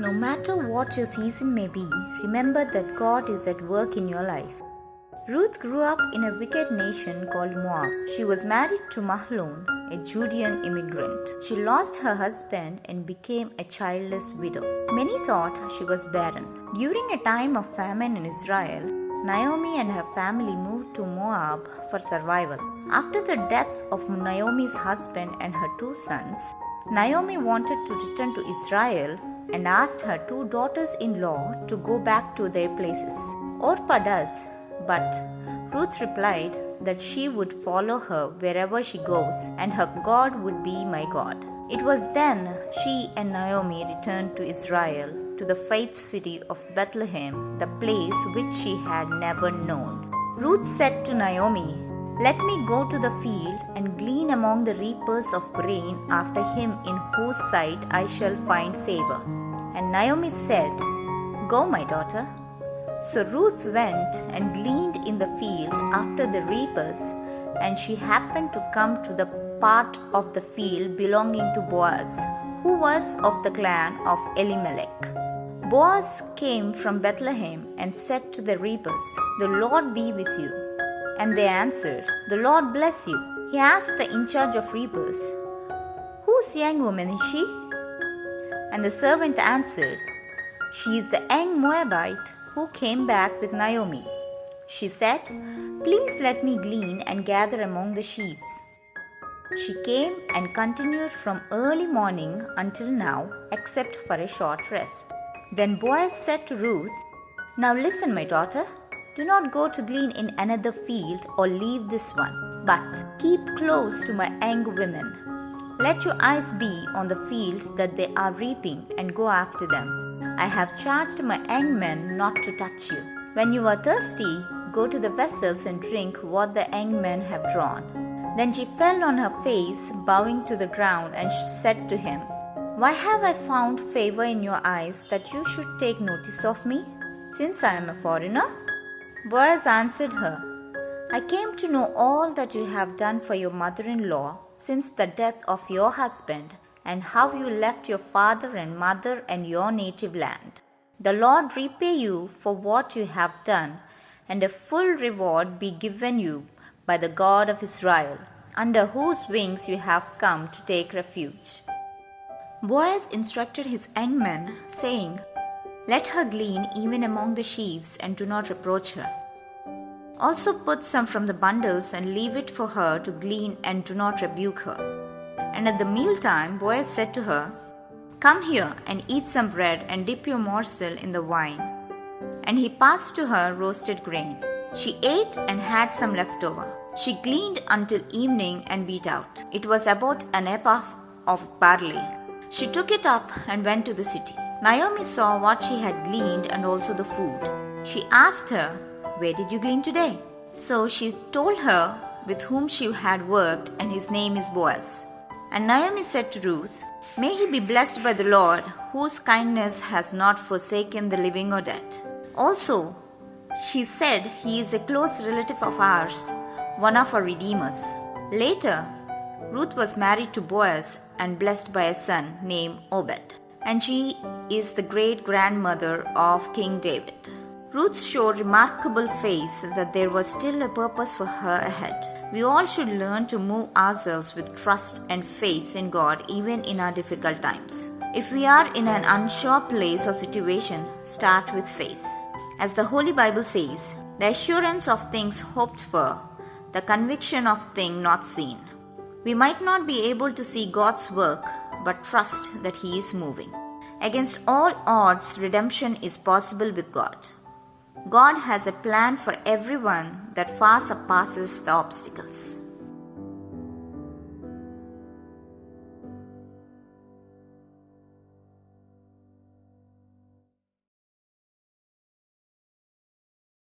No matter what your season may be, remember that God is at work in your life. Ruth grew up in a wicked nation called Moab. She was married to Mahlon, a Judean immigrant. She lost her husband and became a childless widow. Many thought she was barren. During a time of famine in Israel, Naomi and her family moved to Moab for survival. After the death of Naomi's husband and her 2 sons, Naomi wanted to return to Israel and asked her 2 daughters-in-law to go back to their places. Orpah does, but Ruth replied that she would follow her wherever she goes and her God would be my God. It was then she and Naomi returned to Israel, to the faith city of Bethlehem, the place which she had never known. Ruth said to Naomi, "Let me go to the field and glean among the reapers of grain after him in whose sight I shall find favor." And Naomi said, "Go, my daughter." So Ruth went and gleaned in the field after the reapers, and she happened to come to the part of the field belonging to Boaz, who was of the clan of Elimelech. Boaz came from Bethlehem and said to the reapers, "The Lord be with you." And they answered, "The Lord bless you." He asked the in charge of reapers, "Whose young woman is she?" And the servant answered, "She is the young Moabite who came back with Naomi." She said, "Please let me glean and gather among the sheaves." She came and continued from early morning until now, except for a short rest. Then Boaz said to Ruth, "Now listen, my daughter. Do not go to glean in another field or leave this one, but keep close to my young women. Let your eyes be on the field that they are reaping and go after them. I have charged my young men not to touch you. When you are thirsty, go to the vessels and drink what the young men have drawn." Then she fell on her face, bowing to the ground, and said to him, "Why have I found favor in your eyes that you should take notice of me, since I am a foreigner?" Boaz answered her, "I came to know all that you have done for your mother-in-law since the death of your husband, and how you left your father and mother and your native land. The Lord repay you for what you have done, and a full reward be given you by the God of Israel, under whose wings you have come to take refuge." Boaz instructed his young men, saying, "Let her glean even among the sheaves, and do not reproach her. Also put some from the bundles and leave it for her to glean, and do not rebuke her." And at the mealtime Boaz said to her, "Come here and eat some bread and dip your morsel in the wine." And he passed to her roasted grain. She ate and had some left over. She gleaned until evening and beat out. It was about an ephah of barley. She took it up and went to the city. Naomi saw what she had gleaned and also the food. She asked her, "Where did you glean today?" So she told her with whom she had worked, and his name is Boaz. And Naomi said to Ruth, "May he be blessed by the Lord, whose kindness has not forsaken the living or dead." Also, she said, "He is a close relative of ours, one of our redeemers." Later, Ruth was married to Boaz and blessed by a son named Obed, and she is the great-grandmother of King David. Ruth showed remarkable faith that there was still a purpose for her ahead. We all should learn to move ourselves with trust and faith in God even in our difficult times. If we are in an unsure place or situation, start with faith. As the Holy Bible says, "The assurance of things hoped for, the conviction of things not seen." We might not be able to see God's work, but trust that He is moving. Against all odds, redemption is possible with God. God has a plan for everyone that far surpasses the obstacles.